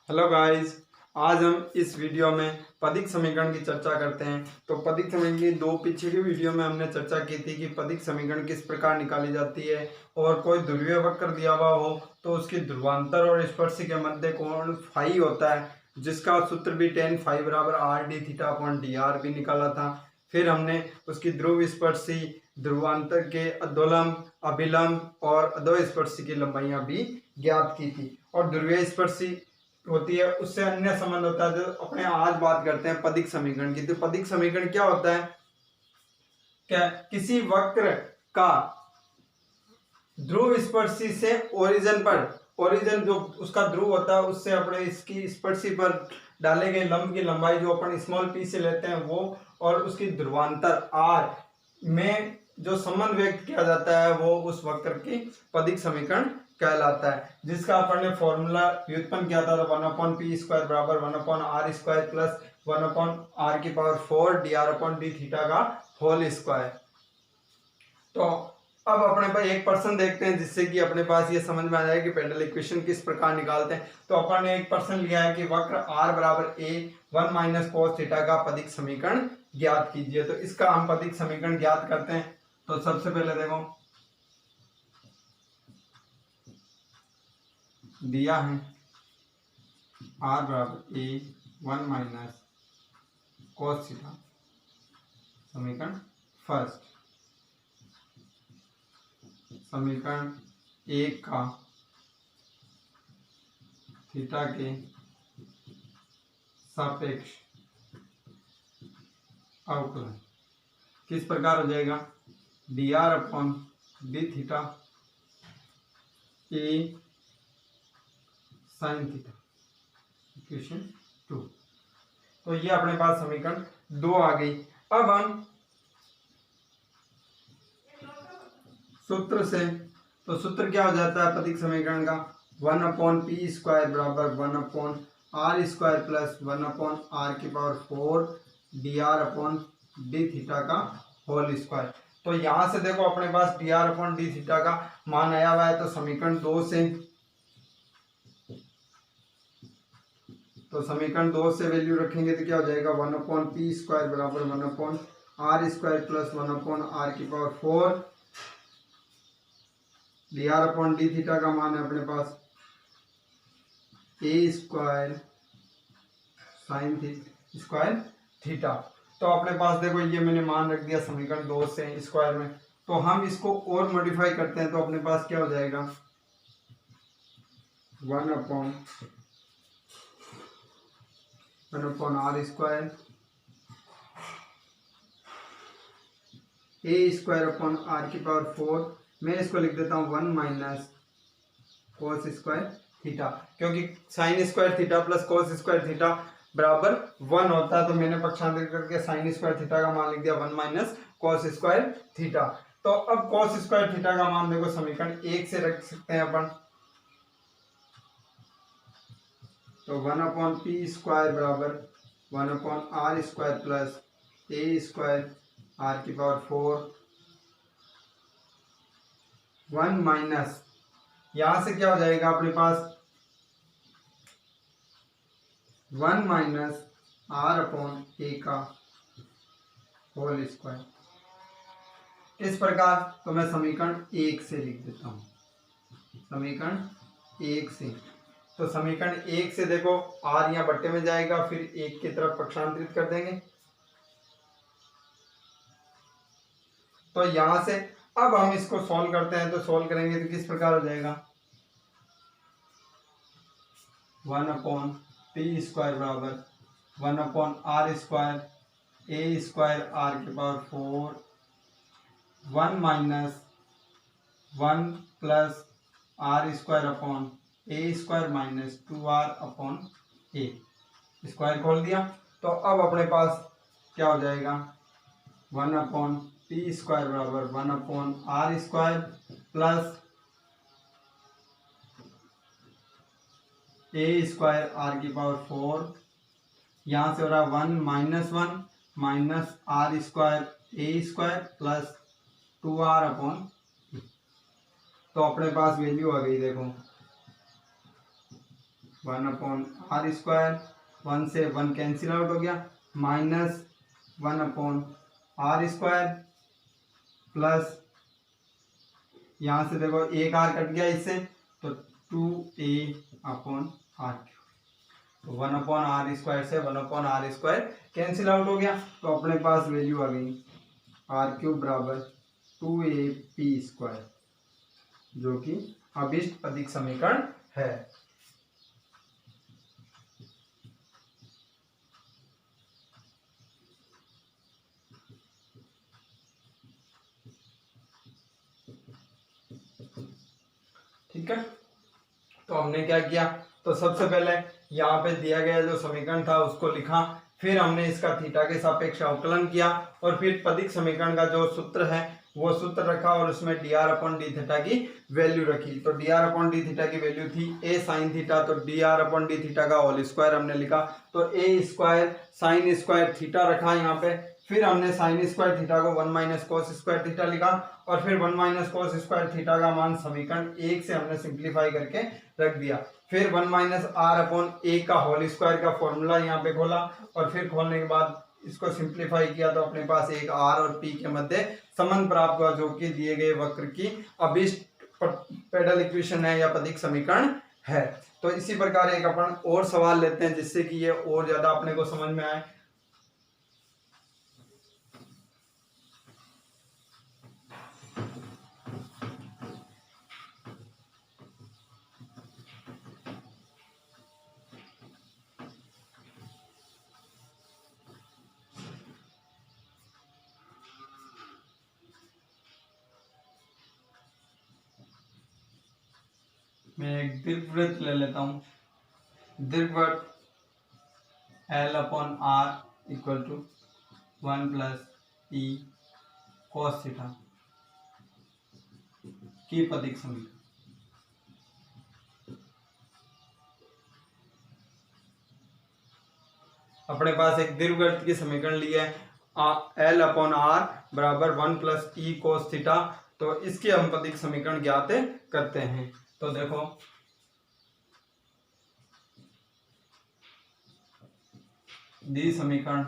Hello guys, आज हम इस वीडियो में पदिक समीकरण की चर्चा करते हैं। तो पदिक समीकरण की दो पीछे की वीडियो में हमने चर्चा की थी कि पदिक समीकरण किस प्रकार निकाली जाती है और कोई ध्रुवीय वक्र दिया हुआ हो तो उसकी ध्रुवांतर और स्पर्शी के मध्य कोण फाई होता है, जिसका सूत्र भी tan फाई बराबर R D theta upon D R भी निकाला था। फिर हमने उसकी ध्रुव स्पर्शी, ध्रुवांतर के अधोलंब, अभिलंब और अधोस्पर्शी की लंबाइयां भी ज्ञात की थी। और ध्रुवीय स्पर्शी होती है उससे अन्य संबंध होता है जो अपने आज बात करते हैं पदिक समीकरण की। तो पदिक समीकरण क्या होता है? क्या किसी वक्र का ध्रुव स्पर्शी से ओरिजिन पर, ओरिजिन जो उसका ध्रुव होता है उससे अपने इसकी स्पर्शी पर डाले गए लंब की लंबाई जो अपन स्मॉल पी से लेते हैं वो, और उसकी ध्रुवांतर आर में जो संबंध व्यक्त किया जाता है वो उस वक्र की पदिक समीकरण कहलाता है, जिसका अपन ने फॉर्मूला व्युत्पन्न किया था। 1/p² बराबर 1/r² plus 1/r⁴ dr/d theta का होल स्क्वायर। तो अब अपने पास एक प्रश्न देखते हैं जिससे कि अपने पास ये समझ में आ जाए कि पेंडल इक्वेशन किस प्रकार निकालते हैं। तो अपन ने एक प्रश्न लिया है कि वक्र r बराबर a 1 माइनस cos थीटा का पदिक समीकरण ज्ञात कीजिए। तो इसका हम पदिक समीकरण ज्ञात करते हैं। तो सबसे पहले देखो दिया है r बराबर a 1 माइनस cos थीटा, समीकरण फर्स्ट। समीकरण एक का थीटा के सापेक्ष अवकलन किस प्रकार हो जाएगा? dr/d theta a sin theta, equation 2। तो ये अपने पास समीकरण 2 आ गई। अब हम सूत्र से, तो सूत्र क्या हो जाता है पदिक समीकरण का? 1/p² बराबर 1/r² plus 1/r⁴ dr/d theta का होल स्क्वायर। तो यहां से देखो अपने पास dr/d थीटा का मान आया हुआ है। तो समीकरण 2 से, तो समीकरण 2 से वैल्यू रखेंगे तो क्या हो जाएगा? 1/p² बराबर 1/r² plus 1/r⁴ dr/d theta का मान है अपने पास a² sin स्क्वायर थीटा। तो अपने पास देखो ये मैंने मान रख दिया समीकरण 2 से स्क्वायर में। तो हम इसको और मॉडिफाई करते हैं तो अपने पास क्या हो जाएगा? 1/r² a²/r⁴, मैं इसको लिख देता हूँ 1 माइनस cos स्क्वायर थीटा, क्योंकि sign square theta plus cos square theta बराबर 1 होता है। तो मैंने पक्षांतर करके साइन स्क्वायर थीटा का मान लिख दिया 1 माइनस cos स्क्वायर थीटा। तो अब cos स्क्वायर थीटा का मान देखो समीकरण 1 से रख सकते हैं अपन। तो 1/p² बराबर 1/r² प्लस a²r⁴ 1 माइनस, यहां से क्या हो जाएगा अपने पास? 1 माइनस r/a का होल स्क्वायर। इस प्रकार तो मैं समीकरण 1 से लिख देता हूं, समीकरण 1 से। तो समीकरण 1 से देखो r यहाँ बट्टे में जाएगा, फिर 1 की तरफ पक्षांतरित कर देंगे। तो यहां से अब हम इसको सॉल्व करते हैं। तो सॉल्व करेंगे तो किस प्रकार हो जाएगा? 1/p² बराबर 1/r² a²r⁴ 1 minus 1 plus r² minus 2r/a, square खोल दिया। तो अब अपने पास क्या हो जाएगा? 1/p² बराबर 1/r² प्लस a²r⁴, यहाँ से हो रहा 1 minus 1 minus r² plus 2r/a। तो अपने पास वैल्यू आ गई देखो 1/r², 1 से 1 कैंसिल आउट हो गया, -1/r² प्लस यहाँ से देखो एक r कट गया इससे, तो 2a/r³। तो 1/r² से 1/r² कैंसिल आउट हो गया, तो अपने पास वैल्यू आ गई r³ बराबर 2ap², जो कि अभिष्ट पदिक समीकरण है। ठीक है, तो हमने क्या किया, तो सबसे पहले यहाँ पे दिया गया जो समीकरण था उसको लिखा, फिर हमने इसका थीटा के सापेक्ष अवकलन किया, और फिर पदिक समीकरण का जो सूत्र है वो सूत्र रखा, और उसमें dr/d की वैल्यू रखी। तो dr/d की वैल्यू थी a sin थीटा, तो dr/d का होल स्क्वायर हमने लिखा, तो a² sin² थीटा रखा यहाँ पे। फिर हमने sin² थीटा को 1 - cos² थीटा लिखा, और फिर 1 - cos² थीटा का मान समीकरण 1 से हमने सिंप्लीफाई करके रख दिया। फिर 1 - r/a का होल स्क्वायर का फॉर्मूला यहाँ पे खोला, और फिर खोलने के बाद इसको सिंप्लीफाई किया, तो अपने पास एक r और p के मध्य संबंध प्राप्त हुआ, जो कि दिए गए वक्र की अभिष्ट पेडल इक्वेशन है या पदिक समीकरण है। तो इसी प्रकार एक अपन और सवाल लेते हैं, जिससे कि ये और ज्यादा अपने को समझ में आए। मैं एक दीर्घवृत्त ले लेता हूँ। दीर्घवृत्त L/r = 1 + e cos थीटा की पदिक समीकरण। अपने पास एक दीर्घवृत्त की समीकरण ली है, L/r बराबर 1 + e cos थीटा। तो इसके हम पदिक समीकरण ज्ञात करते हैं। तो देखो दी समीकरण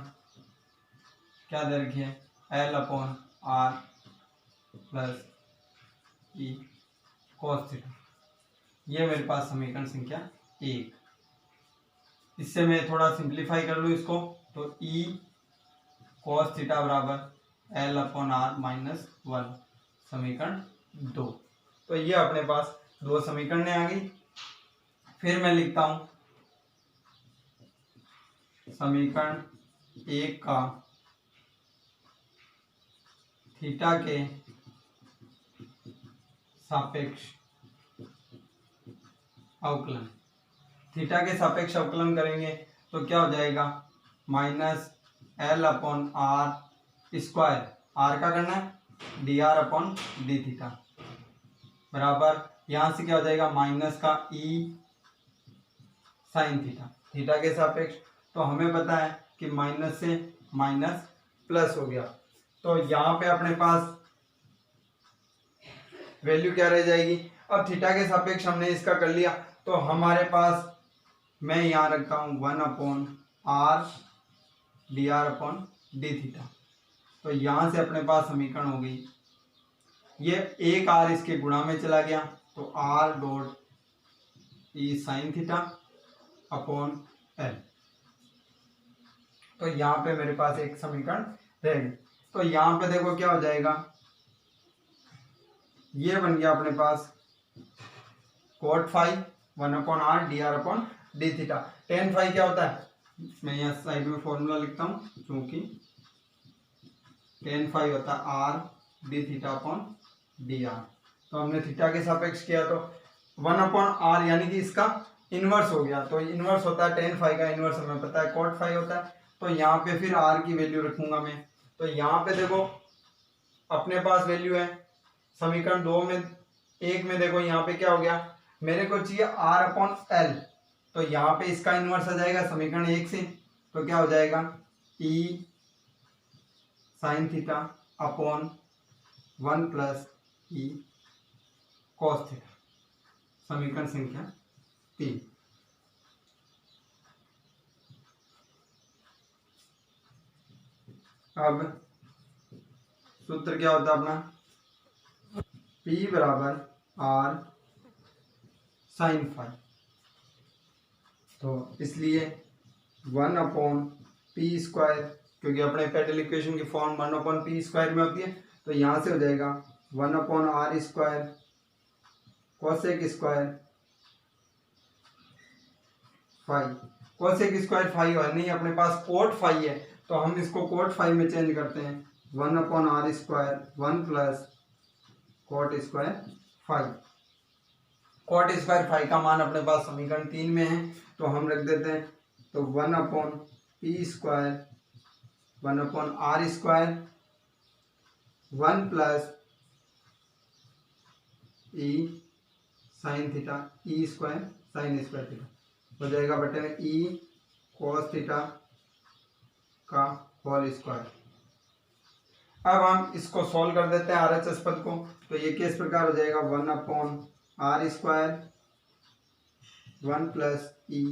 क्या दे रखी है, L/r + e cos थीटा। ये मेरे पास समीकरण संख्या 1। इससे मैं थोड़ा सिंप्लीफाई कर लूँ इसको, तो e cos थीटा बराबर L/r - 1 समीकरण 2। तो ये अपने पास दो समीकरण आ गई। फिर मैं लिखता हूं समीकरण 1 का थीटा के सापेक्ष अवकलन। थीटा के सापेक्ष अवकलन करेंगे तो क्या हो जाएगा, -L/r², r का करना है, dr/d थीटा बराबर, यहां से क्या हो जाएगा, माइनस का e sin थीटा, थीटा के सापेक्ष। तो हमें पता है कि माइनस से माइनस प्लस हो गया, तो यहाँ पे अपने पास वैल्यू क्या रह जाएगी। अब थीटा के सापेक्ष हमने इसका कर लिया, तो हमारे पास मैं यहाँ रखता हूँ 1/r dr/d थीटा। तो यहाँ से अपने पास समीकरण हो गई, ये एक r इसके गुणा में चला गया, तो r.e sin theta upon l। तो यहाँ पे मेरे पास एक समीकरण रहेगी। तो यहाँ पे देखो क्या हो जाएगा, ये बन गया अपने पास cot phi 1/r dr/d theta. tan phi क्या होता है, मैं यहाँ साइड में फॉर्मूला लिखता हूँ, क्योंकि tan phi होता है r d theta upon dr। तो हमने थीटा के सापेक्ष किया, तो 1/r यानी कि इसका इनवर्स हो गया। तो इनवर्स होता है tan phi का इनवर्स हमें पता है cot phi होता है। तो यहाँ पे फिर r की वैल्यू रखूंगा मैं। तो यहाँ पे देखो अपने पास वैल्यू है समीकरण 2 में, 1 में देखो यहाँ पे क्या हो गया, मेरे को चाहिए r/l। तो यहाँ पे इसका इनवर्स आ जाएगा समीकरण 1 से, तो क्या हो जाएगा e sin theta upon 1 + e cos theta, समीकरण संख्या 3। अब सूत्र क्या होता है अपना, P बराबर R साइन फाई। तो इसलिए 1/p², क्योंकि अपने पेडल इक्वेशन की फॉर्म 1/p² में होती है, तो यहाँ से हो जाएगा 1/r² cosec square phi. Cosec square phi है नहीं, अपने पास कोट फाई है, तो हम इसको कोट फाई में चेंज करते हैं। 1/r² 1 plus cot square phi. Cot square phi का मान अपने पास समीकरण 3 में है, तो हम रख देते हैं। तो 1/p² 1/r² 1 plus e sine theta, ई स्क्वायर साइन स्क्वायर थीटा हो जाएगा बटे में ई कोस थीटा का होल स्क्वायर। अब हम इसको सॉल्व कर देते हैं RHS पद को, तो ये किस प्रकार हो जाएगा 1/r² 1 plus e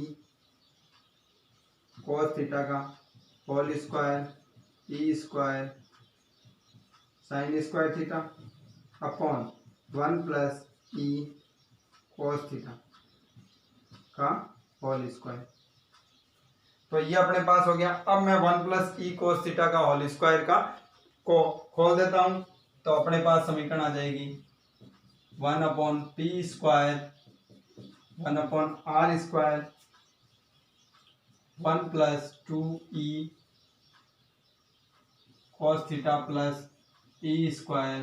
cos theta का whole square e square sine square theta upon 1 plus e cos theta का होल स्क्वायर। तो ये अपने पास हो गया। अब मैं 1 प्लस ई कोस थीटा का होल स्क्वायर का को खोल देता हूं, तो अपने पास समीकरण आ जाएगी 1/p² 1/r² 1 plus 2e cos theta plus e square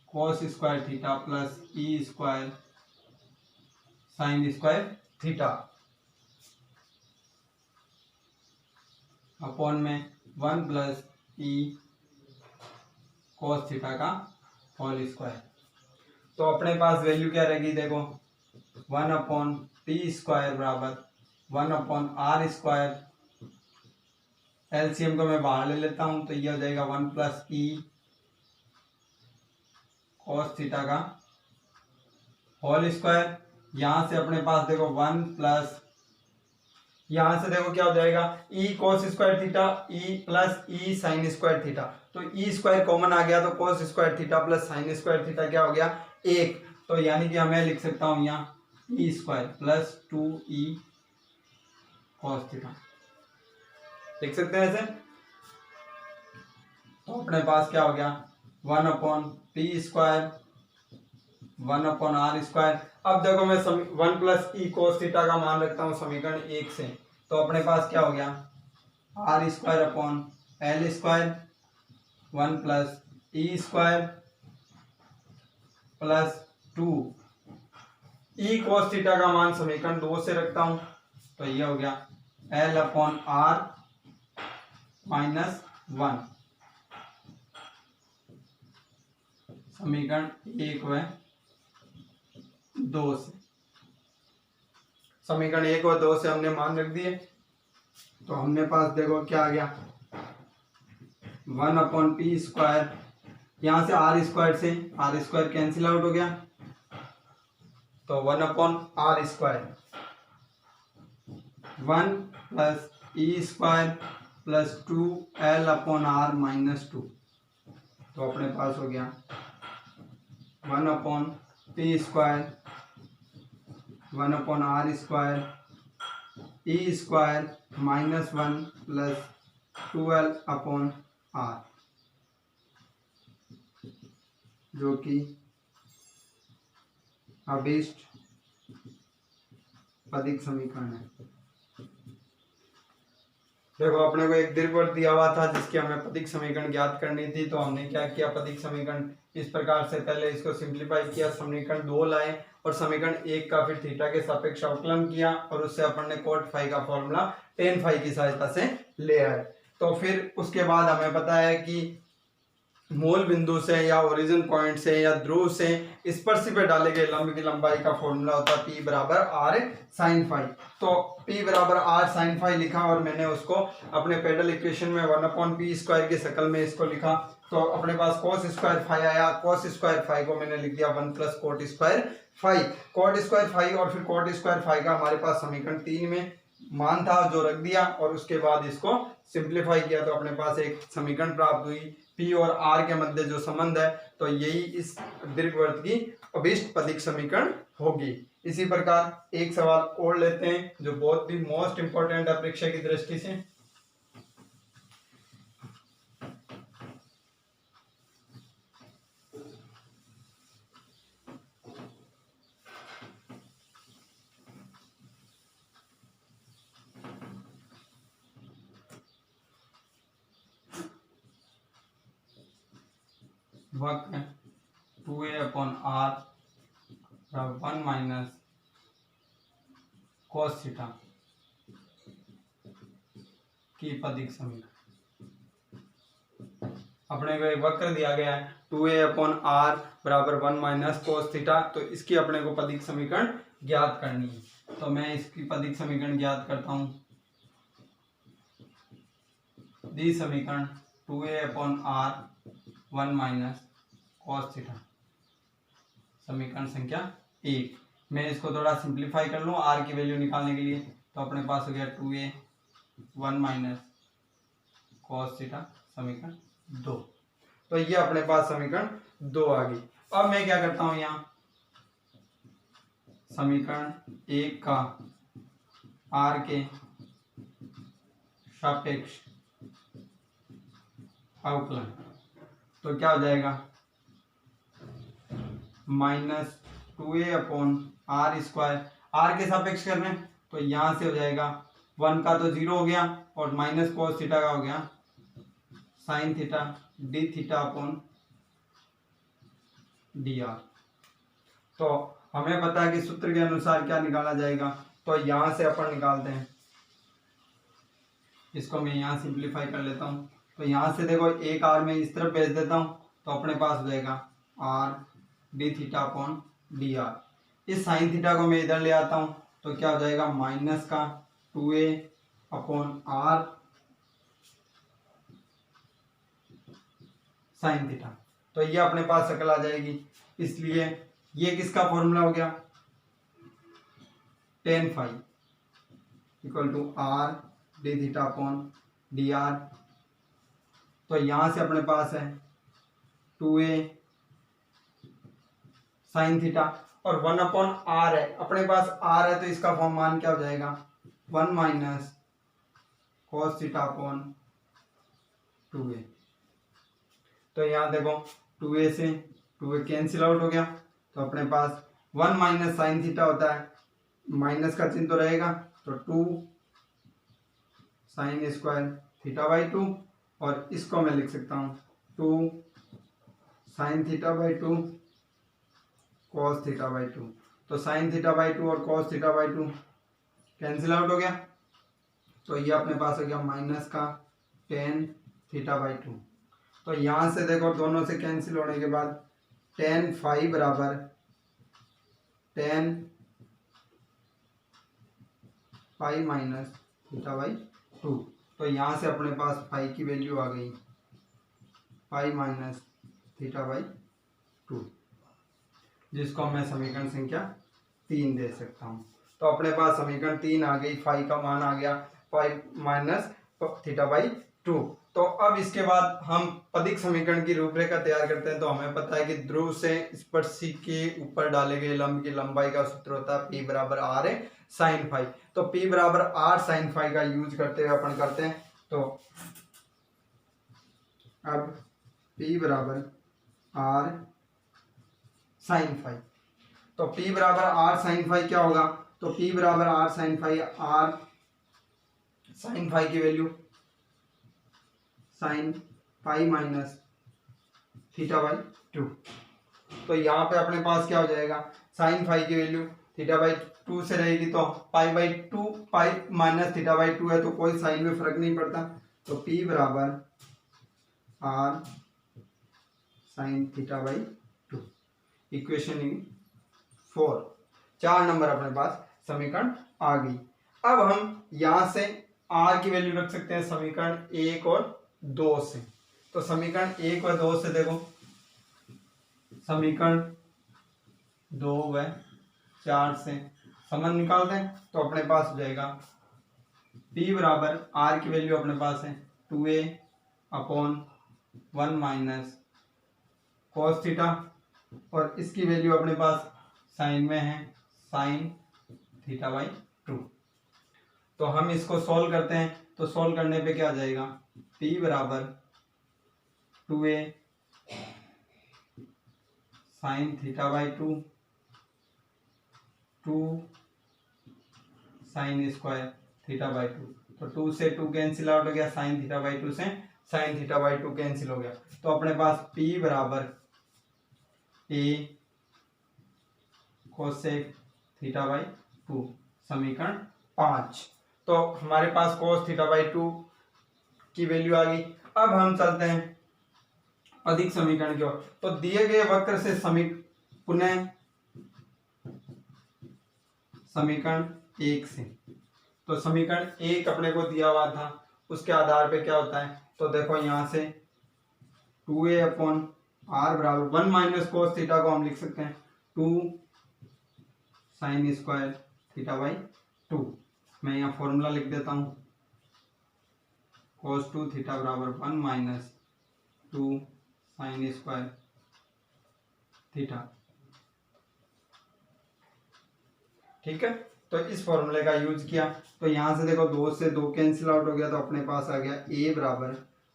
cos square theta plus e square sine square theta upon में 1 प्लस ई कोस थीटा का होल स्क्वायर। तो अपने पास वैल्यू क्या रहेगी, देखो 1/p² बराबर 1/r²। एलसीएम को मैं बाहर ले लेता हूं, तो ये हो जाएगा 1 प्लस ई कोस थीटा का होल स्क्वायर। यहां से अपने पास देखो 1 प्लस, यहां से देखो क्या हो जाएगा e cos square theta e plus e sine square theta, तो ई स्क्वायर कॉमन आ गया, तो cos square theta plus sine square theta क्या हो गया 1। तो यानी कि हमें लिख सकता हूं यहाँ e square plus 2e cos theta लिख सकते हैं ऐसे। तो अपने पास क्या हो गया 1/p² 1/r²। अब देखो मैं 1 प्लस ई कोस थीटा का मान रखता हूँ समीकरण 1 से, तो अपने पास क्या हो गया r² upon l² 1 plus e square plus 2 ई कोस थीटा का मान समीकरण 2 से रखता हूं, तो ये हो गया l/r - 1 समीकरण 1 व 2 से। समीकरण 1 और 2 से हमने मान रख दिए, तो हमने पास देखो क्या आ गया 1/p², यहां से r² कैंसिल आउट हो गया, तो 1/r², 1 plus e² plus 2l/r - 2, तो अपने पास हो गया 1/p² 1/r² e² -1 plus 12/r, जो कि अभीष्ट पदिक समीकरण है। देखो अपने को एक दीर्घवृत्त दिया हुआ था जिसकी हमें पदिक समीकरण ज्ञात करनी थी, तो हमने क्या किया पदिक समीकरण इस प्रकार से पहले इसको सिंप्लीफाई किया, समीकरण 2 लाए और समीकरण 1 का फिर थीटा के सापेक्ष अवकलन किया और उससे अपन ने कोट फाई का फॉर्मूला टेन फाई की सहायता से ले आए। तो फिर उसके बाद हमें पता है कि मूल बिंदु से या ओरिजिन पॉइंट से या ध्रुव से स्पर्शी पे डाले गए लंब की लंबाई का फॉर्मूला होता है P बराबर R साइन फाई। तो P बराबर R साइन फाई लिखा और मैंने उसको अपने पेडल इक्वेशन में 1/p² की शक्ल में इसको लिखा, तो अपने पास कोस स्क्वायर फाई आया। कोस स्क्वायर फाई को मैंने लिख दिया 1 plus cot square phi. Cot square phi और फिर कोट स्क्वायर फाई का हमारे पास समीकरण 3 में मान था जो रख दिया और उसके बाद इसको सिंप्लीफाई किया तो अपने पास एक समीकरण प्राप्त हुई। पी और आर के मध्य जो संबंध है तो यही इस दीर्घवृत्त की अभिष्ट पदिक समीकरण होगी। इसी प्रकार एक सवाल और लेते हैं जो बहुत ही मोस्ट इंपोर्टेंट है परीक्षा की दृष्टि से। वक्र 2a/r 1 माइनस cos थीटा की पदिक समीकरण। अपने को एक वक्र दिया गया है 2a/r बराबर 1 माइनस cos थीटा, तो इसकी अपने को पदिक समीकरण ज्ञात करनी है। तो मैं इसकी पदिक समीकरण ज्ञात करता हूं। दी समीकरण 2a/r 1 माइनस cos थीटा, समीकरण संख्या 1। मैं इसको थोड़ा सिंप्लीफाई कर लूँ r की वैल्यू निकालने के लिए, तो अपने पास हो गया 2a 1 माइनस cos थीटा समीकरण 2। तो ये अपने पास समीकरण 2 आ गई। अब मैं क्या करता हूँ, यहाँ समीकरण 1 का r के सापेक्ष अवकलन, तो क्या हो जाएगा माइनस 2a/r स्क्वायर। r के सापेक्ष कर रहे हैं तो यहां से हो जाएगा 1 का तो 0 हो गया और माइनस cos थीटा का हो गया sin थीटा d थीटा/dr। तो हमें पता है कि सूत्र के अनुसार क्या निकाला जाएगा, तो यहां से अपन निकालते हैं। इसको मैं यहां सिंप्लीफाई कर लेता हूं। तो यहां से देखो एक r में इस तरफ भेज देता हूं तो अपने पास हो जाएगा r d थीटा/dr। इस साइन थीटा को मैं इधर ले आता हूं तो क्या हो जाएगा माइनस का 2a/r साइन थीटा। तो ये अपने पास शक्ल आ जाएगी। इसलिए ये किसका फॉर्मूला हो गया tan phi equal to r d थीटा/dr। तो यहां से अपने पास है 2a साइन थीटा और 1/r है, अपने पास r है तो इसका फॉर्म मान क्या हो जाएगा 1 माइनस cos थीटा/2a। तो यहाँ देखो 2a से 2a कैंसिल आउट हो गया तो अपने पास 1 माइनस साइन थीटा होता है, माइनस का चिन्ह तो रहेगा तो 2 साइन स्क्वायर थीटा/2 और इसको मैं लिख सकता हूँ 2 साइन थीटा/2 cos थीटा/2। तो साइन थीटा/2 और cos थीटा/2 कैंसिल आउट हो गया तो ये अपने पास हो गया माइनस का tan थीटा/2। तो यहां से देखो दोनों से कैंसिल होने के बाद tan phi बराबर tan phi माइनस थीटा/2। तो यहां से अपने पास phi की वैल्यू आ गई phi माइनस थीटा/2, जिसको मैं समीकरण संख्या 3 दे सकता हूं। तो अपने पास समीकरण 3 आ गई, फाई का मान आ गया 5 माइनस थीटा/2। तो अब इसके बाद हम पदिक समीकरण की रूपरेखा तैयार करते हैं। तो हमें पता है कि ध्रुव से स्पर्शी के ऊपर डाले गए लंब की लंबाई का सूत्र होता है P बराबर r साइन फाई। तो P बराबर r साइन फाई का यूज करते हुए अपन करते हैं। तो अब P बराबर r साइन फाई, तो P बराबर r साइन फाई क्या होगा, तो P बराबर r sine phi, r sine phi की value sine phi minus theta. तो यहाँ पे अपने पास क्या हो जाएगा साइन फाई की वैल्यू थीटा/2 से रहेगी तो पाई/2 पाई माइनस थीटा/2 है तो कोई साइन में फर्क नहीं पड़ता। तो P बराबर r साइन थीटा/2 इक्वेशन 4, 4 नंबर अपने पास समीकरण आ गई। अब हम यहां से r की वैल्यू रख सकते हैं समीकरण 1 और 2 से। तो समीकरण 1 और 2 से देखो, समीकरण 2 व 4 से संबंध निकालते हैं तो अपने पास हो जाएगा P बराबर R की वैल्यू अपने पास है 2a upon 1 minus cos theta, और इसकी वैल्यू अपने पास साइन में है साइन थीटा बाई 2। तो हम इसको सॉल्व करते हैं, तो सॉल्व करने पे क्या आ जाएगा, P बराबर 2a sine theta by 2 2 sign square theta by 2। तो 2 से 2 कैंसिल आउट हो गया, साइन थीटा बाई 2 से साइन थीटा बाई 2 कैंसिल हो गया। तो अपने पास P बराबर a कोसेक थीटा बाई 2 समीकरण 5। तो हमारे पास cos थीटा बाई 2 की वैल्यू आ गई। अब हम चलते हैं अधिक समीकरण की ओर। तो दिए गए वक्र से पुनः समीकरण 1 से, तो समीकरण 1 अपने को दिया हुआ था, उसके आधार पे क्या होता है, तो देखो यहाँ से 2a अपॉन r बराबर 1 माइनस कोस थीटा को हम लिख सकते हैं 2 साइन स्क्वायर थीटा बाई 2। मैं यहाँ फॉर्मूला लिख देता हूँ, cos 2 थीटा बराबर 1 माइनस 2 साइन स्क्वायर थीटा। ठीक है, तो इस फॉर्मूले का यूज किया, तो यहां से देखो 2 से 2 कैंसिल आउट हो गया, तो अपने पास आ गया a बराबर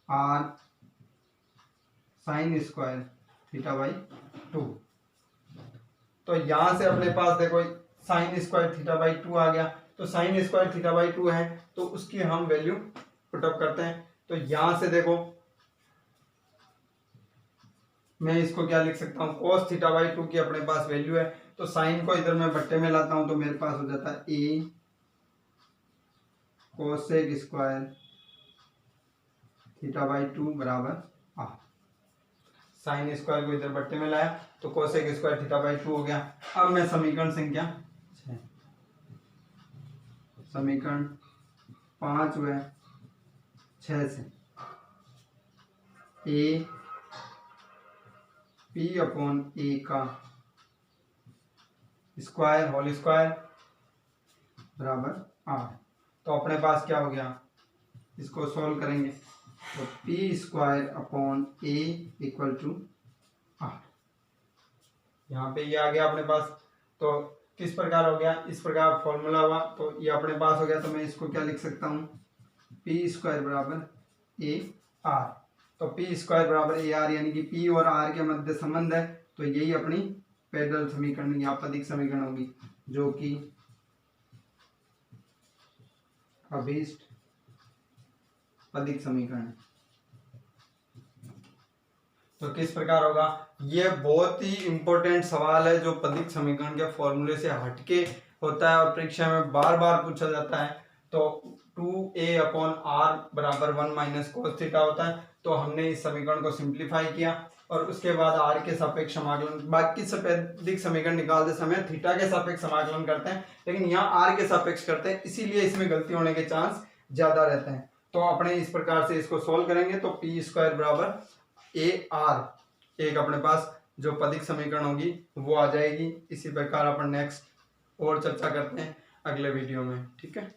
r sign square theta by 2। तो यहां से अपने पास देखो साइन स्क्वायर थीटा बाई 2 आ गया, तो साइन स्क्वायर थीटा बाई 2 है, तो उसकी हम वैल्यू पुटअप करते हैं। तो यहां से देखो मैं इसको क्या लिख सकता हूँ, cos थीटा बाई 2 की अपने पास वैल्यू है, तो साइन को इधर मैं बट्टे में लाता हूं, तो मेरे पास हो जाता है a cosec square theta by 2 बराबर r। साइन स्क्वायर को इधर बट्टे में लाया, तो कोसेक स्क्वायर थीटा बाई 2 हो गया। अब मैं समीकरण संख्या 6, समीकरण 5 व 6 से a p अपॉन a का स्क्वायर होल स्क्वायर बराबर r। तो अपने पास क्या हो गया, इसको सॉल्व करेंगे, तो p square upon a equal to r। यहाँ पे ये आ गया अपने पास। तो किस प्रकार हो गया, इस प्रकार फॉर्मूला हुआ, तो ये अपने पास हो गया। तो मैं इसको क्या लिख सकता हूँ, p स्क्वायर बराबर a r। तो p स्क्वायर बराबर a r, यानी कि p और r के मध्य संबंध है, तो यही अपनी पैरेलल समीकरण या पदिक समीकरण होगी, जो कि अभीष्ट पदिक समीकरण है। तो किस प्रकार होगा, ये बहुत ही इंपॉर्टेंट सवाल है जो पदिक समीकरण के फॉर्मूले से हटके होता है और परीक्षा में बार बार पूछा जाता है। तो 2a अपॉन r बराबर 1 माइनस कोस थीटा होता है। तो हमने इस समीकरण को सिंप्लीफाई किया और उसके बाद r के सापेक्ष समाकलन, बाकी पदिक समीकरण निकालते समय थीटा के सापेक्ष समाकलन करते हैं, लेकिन यहाँ r के सापेक्ष करते हैं, इसीलिए इसमें गलती होने के चांस ज्यादा रहते हैं। तो अपने इस प्रकार से इसको सोल्व करेंगे, तो p स्क्वायर बराबर a r एक अपने पास जो पदिक समीकरण होगी वो आ जाएगी। इसी प्रकार अपन नेक्स्ट और चर्चा करते हैं अगले वीडियो में। ठीक है।